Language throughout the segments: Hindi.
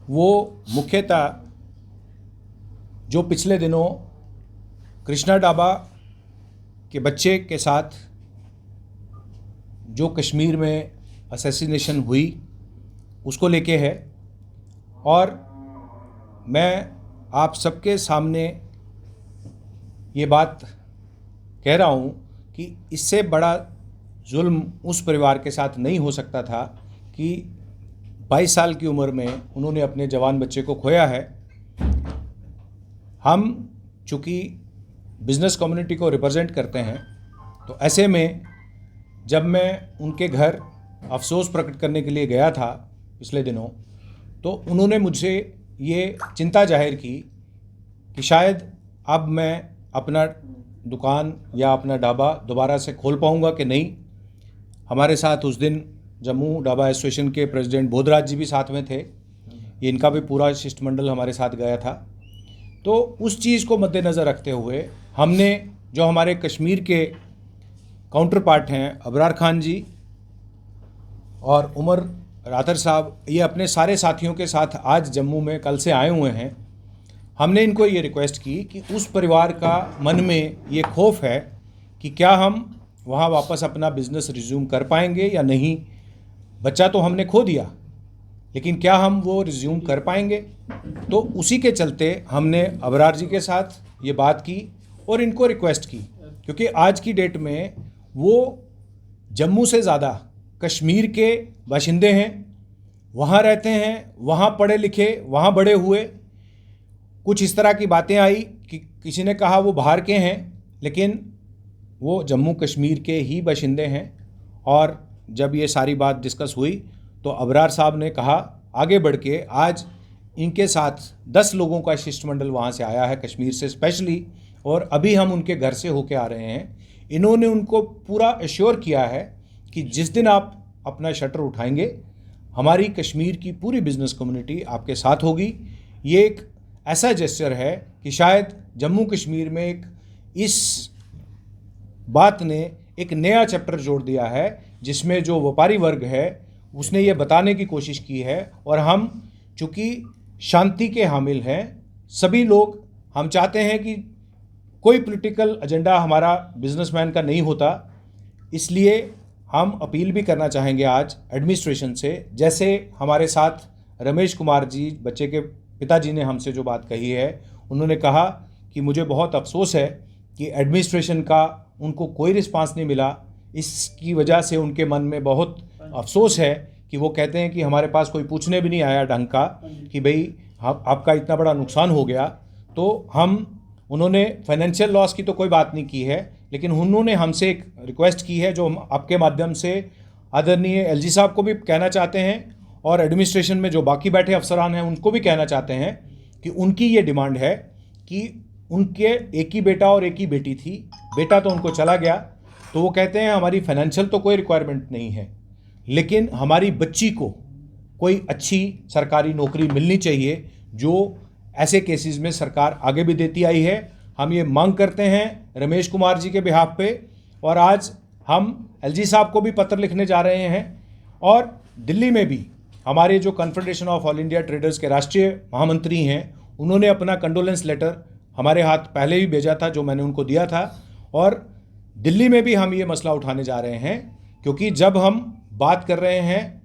वो मुख्यतः जो पिछले दिनों कृष्णा डाबा के बच्चे के साथ जो कश्मीर में असैसिनेशन हुई उसको लेके है। और मैं आप सबके सामने ये बात कह रहा हूँ कि इससे बड़ा जुल्म उस परिवार के साथ नहीं हो सकता था कि 22 साल की उम्र में उन्होंने अपने जवान बच्चे को खोया है। हम चूँकि बिज़नेस कम्युनिटी को रिप्रेजेंट करते हैं, तो ऐसे में जब मैं उनके घर अफसोस प्रकट करने के लिए गया था पिछले दिनों, तो उन्होंने मुझसे ये चिंता जाहिर की कि शायद अब मैं अपना दुकान या अपना ढाबा दोबारा से खोल पाऊँगा कि नहीं। हमारे साथ उस दिन जम्मू ढाबा एसोसिएशन के प्रेसिडेंट बोधराज जी भी साथ में थे। ये इनका भी पूरा शिष्टमंडल हमारे साथ गया था। तो उस चीज़ को मद्देनज़र रखते हुए हमने जो हमारे कश्मीर के काउंटर पार्ट हैं अबरार खान जी और उमर रादर साहब, ये अपने सारे साथियों के साथ आज जम्मू में कल से आए हुए हैं। हमने इनको ये रिक्वेस्ट की कि उस परिवार का मन में ये खौफ है कि क्या हम वहाँ वापस अपना बिज़नेस रिज्यूम कर पाएंगे या नहीं। बच्चा तो हमने खो दिया, लेकिन क्या हम वो रिज्यूम कर पाएंगे। तो उसी के चलते हमने अबरार जी के साथ ये बात की और इनको रिक्वेस्ट की, क्योंकि आज की डेट में वो जम्मू से ज़्यादा कश्मीर के बाशिंदे हैं, वहाँ रहते हैं, वहाँ पढ़े लिखे, वहाँ बड़े हुए। कुछ इस तरह की बातें आई कि किसी ने कहा वो बाहर के हैं, लेकिन वो जम्मू कश्मीर के ही बाशिंदे हैं। और जब ये सारी बात डिस्कस हुई तो अबरार साहब ने कहा आगे बढ़ के, आज इनके साथ 10 लोगों का शिष्टमंडल वहाँ से आया है कश्मीर से स्पेशली, और अभी हम उनके घर से होके आ रहे हैं। इन्होंने उनको पूरा एश्योर किया है कि जिस दिन आप अपना शटर उठाएंगे, हमारी कश्मीर की पूरी बिज़नेस कम्युनिटी आपके साथ होगी। ये एक ऐसा जेस्चर है कि शायद जम्मू कश्मीर में एक इस बात ने एक नया चैप्टर जोड़ दिया है, जिसमें जो व्यापारी वर्ग है उसने ये बताने की कोशिश की है। और हम चूँकि शांति के हामिल हैं सभी लोग, हम चाहते हैं कि कोई पॉलिटिकल एजेंडा हमारा बिजनेसमैन का नहीं होता, इसलिए हम अपील भी करना चाहेंगे आज एडमिनिस्ट्रेशन से। जैसे हमारे साथ रमेश कुमार जी, बच्चे के पिताजी, ने हमसे जो बात कही है, उन्होंने कहा कि मुझे बहुत अफसोस है कि एडमिनिस्ट्रेशन का उनको कोई रिस्पांस नहीं मिला। इसकी वजह से उनके मन में बहुत अफसोस है कि वो कहते हैं कि हमारे पास कोई पूछने भी नहीं आया ढंग का कि भाई आपका इतना बड़ा नुकसान हो गया। तो उन्होंने फाइनेंशियल लॉस की तो कोई बात नहीं की है, लेकिन उन्होंने हमसे एक रिक्वेस्ट की है जो हम आपके माध्यम से आदरणीय एलजी साहब को भी कहना चाहते हैं और एडमिनिस्ट्रेशन में जो बाकी बैठे अफसरान हैं उनको भी कहना चाहते हैं कि उनकी ये डिमांड है कि उनके एक ही बेटा और एक ही बेटी थी, बेटा तो उनको चला गया, तो वो कहते हैं हमारी फाइनेंशियल तो कोई रिक्वायरमेंट नहीं है, लेकिन हमारी बच्ची को कोई अच्छी सरकारी नौकरी मिलनी चाहिए, जो ऐसे केसेस में सरकार आगे भी देती आई है। हम ये मांग करते हैं रमेश कुमार जी के बिहाफ पे, और आज हम एलजी साहब को भी पत्र लिखने जा रहे हैं। और दिल्ली में भी हमारे जो confederation of all India traders के राष्ट्रीय महामंत्री हैं, उन्होंने अपना कंडोलेंस लेटर हमारे हाथ पहले ही भेजा था, जो मैंने उनको दिया था। और दिल्ली में भी हम ये मसला उठाने जा रहे हैं, क्योंकि जब हम बात कर रहे हैं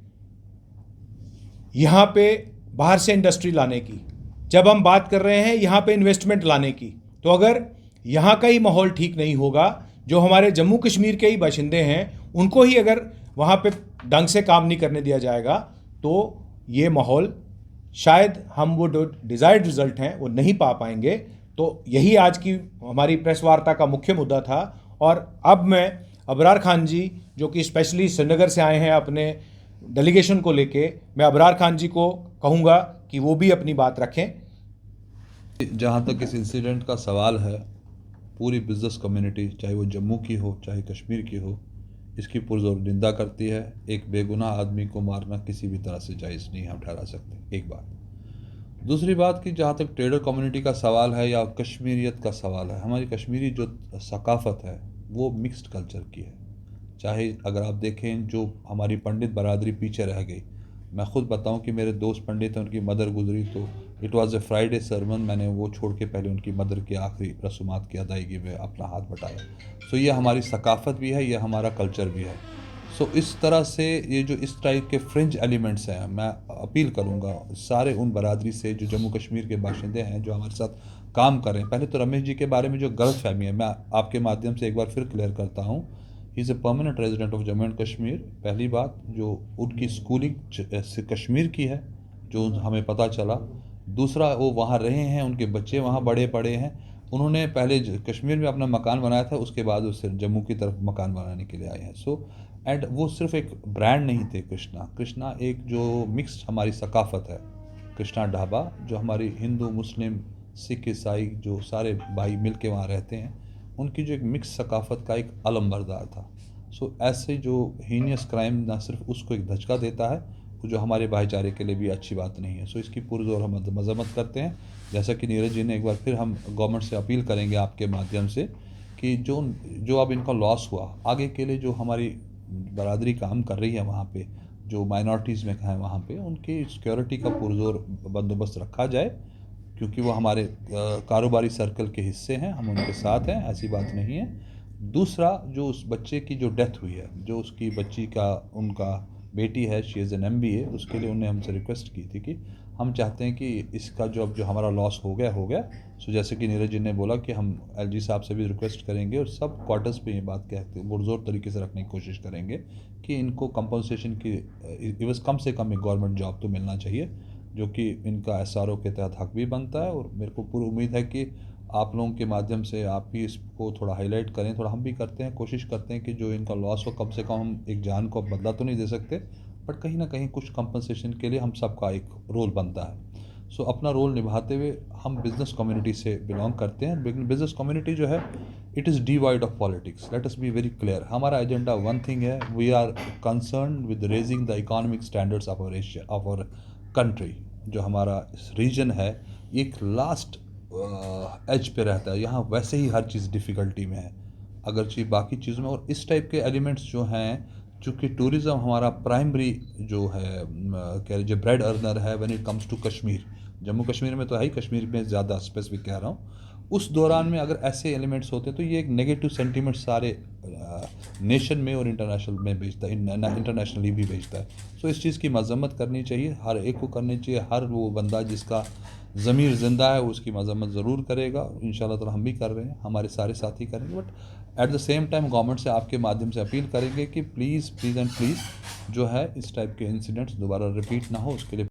यहाँ पे बाहर से इंडस्ट्री लाने की, जब हम बात कर रहे हैं यहाँ पे इन्वेस्टमेंट लाने की, तो अगर यहाँ का ही माहौल ठीक नहीं होगा, जो हमारे जम्मू कश्मीर के ही बाशिंदे हैं उनको ही अगर वहाँ पे ढंग से काम नहीं करने दिया जाएगा, तो ये माहौल शायद हम वो जो डिज़ायर्ड रिज़ल्ट हैं वो नहीं पा पाएंगे। तो यही आज की हमारी प्रेस वार्ता का मुख्य मुद्दा था। और अब मैं अबरार खान जी, जो कि स्पेशली श्रीनगर से आए हैं अपने डेलीगेशन को लेके, मैं अबरार खान जी को कहूँगा कि वो भी अपनी बात रखें। जहाँ तक इस इंसिडेंट का सवाल है, पूरी बिज़नेस कम्युनिटी, चाहे वो जम्मू की हो चाहे कश्मीर की हो, इसकी पुरजोर निंदा करती है। एक बेगुनाह आदमी को मारना किसी भी तरह से जायज़ नहीं हम ठहरा सकते, एक बात। दूसरी बात कि जहाँ तक ट्रेडर कम्युनिटी का सवाल है या कश्मीरियत का सवाल है, हमारी कश्मीरी जो सकाफ़त है वो मिक्स्ड कल्चर की है। चाहे अगर आप देखें, जो हमारी पंडित बरादरी पीछे रह गई, मैं ख़ुद बताऊं कि मेरे दोस्त पंडित हैं, उनकी मदर गुजरी तो it was a Friday sermon, मैंने वो छोड़ के पहले उनकी मदर की आखिरी रसूमात की अदायगी में अपना हाथ बटाया। सो ये हमारी सकाफ़त भी है, ये हमारा कल्चर भी है। सो इस तरह से ये जो इस टाइप के फ्रिंज एलिमेंट्स हैं, मैं अपील करूँगा सारे उन बरादरी से जो जम्मू कश्मीर के बाशिंदे हैं, जो हमारे साथ काम कर रहे हैं। पहले तो रमेश जी के बारे में जो गलत फहमी है, मैं आपके माध्यम से एक बार फिर क्लियर करता हूँ। He is a permanent resident of Jammu and Kashmir. पहली बात, जो उनकी स्कूलिंग कश्मीर की है, जो हमें पता चला। दूसरा, वो वहाँ रहे हैं, उनके बच्चे वहाँ बड़े पड़े हैं। उन्होंने पहले कश्मीर में अपना मकान बनाया था, उसके बाद वो सिर्फ जम्मू की तरफ मकान बनाने के लिए आए हैं। सो एंड वो सिर्फ एक ब्रांड नहीं थे कृष्णा एक जो मिक्स हमारी सकाफ़त है। कृष्णा ढाबा जो हमारी हिंदू मुस्लिम सिख ईसाई जो सारे भाई मिल के वहाँ रहते हैं, उनकी जो एक मिक्स सकाफ़त का एक अलम बरदार था। सो ऐसे जो हीनियस क्राइम ना सिर्फ उसको एक धचका देता है, वो जो हमारे भाईचारे के लिए भी अच्छी बात नहीं है। सो इसकी पुरज़ोर हम मज़म्मत करते हैं। जैसा कि नीरज जी ने, एक बार फिर हम गवर्नमेंट से अपील करेंगे आपके माध्यम से कि जो अब इनका लॉस हुआ, आगे के लिए जो हमारी बरादरी काम कर रही है वहाँ पे, जो माइनॉरिटीज़ में हैं वहाँ पे, उनकी सिक्योरिटी का पुरज़ोर बंदोबस्त रखा जाए, क्योंकि वो हमारे कारोबारी सर्कल के हिस्से हैं, हम उनके साथ हैं, ऐसी बात नहीं है। दूसरा, जो उस बच्चे की जो डेथ हुई है, जो उसकी बच्ची का उनका बेटी है, शी इज़ एन MBA, उसके लिए उन्होंने हमसे रिक्वेस्ट की थी कि हम चाहते हैं कि इसका जो अब जो हमारा लॉस हो गया। सो जैसे कि नीरज जी ने बोला कि हम LG साहब से भी रिक्वेस्ट करेंगे और सब क्वार्टर्स पे ये बात कहते हैं पुरज़ोर तरीके से रखने की कोशिश करेंगे कि इनको कंपनसेशन की इवज़ कम से कम एक गवर्नमेंट जॉब तो मिलना चाहिए, जो कि इनका SRO के तहत हक भी बनता है। और मेरे को पूरी उम्मीद है कि आप लोगों के माध्यम से आप भी इसको थोड़ा हाईलाइट करें, थोड़ा हम भी करते हैं, कोशिश करते हैं कि जो इनका लॉस हो, कम से कम हम एक जान को बदला तो नहीं दे सकते, बट कहीं ना कहीं कुछ कंपनसेशन के लिए हम सबका एक रोल बनता है। सो अपना रोल निभाते हुए हम बिज़नेस कम्युनिटी से बिलोंग करते हैं। बिज़नेस कम्युनिटी जो है, it is divide of politics, let us be very clear. हमारा एजेंडा वन थिंग है, we are concern with raising the economic standards of our country. जो हमारा रीजन है, एक लास्ट एज पे रहता है, यहाँ वैसे ही हर चीज़ डिफ़िकल्टी में है, अगरचे बाकी चीज़ों में। और इस टाइप के एलिमेंट्स जो हैं, चूँकि टूरिज़्म हमारा प्राइमरी जो है कह लीजिए ब्रेड अर्नर है when it comes to Kashmir. Jammu Kashmir में तो है ही, कश्मीर में ज़्यादा स्पेसिफिक कह रहा हूँ। उस दौरान में अगर ऐसे एलिमेंट्स होते हैं तो ये एक नेगेटिव सेंटीमेंट सारे नेशन में और इंटरनेशनल में भेजता है, इंटरनेशनली भी भेजता है। सो इस चीज़ की मज़म्मत करनी चाहिए, हर एक को करनी चाहिए। हर वो बंदा जिसका ज़मीर ज़िंदा है उसकी मज़म्मत ज़रूर करेगा। इंशाल्लाह ताला हम भी कर रहे हैं, हमारे सारे साथी करेंगे। But at the same time government से आपके माध्यम से अपील करेंगे कि प्लीज़ एंड प्लीज़ जो है इस टाइप के इंसिडेंट्स दोबारा रिपीट ना हो, उसके लिए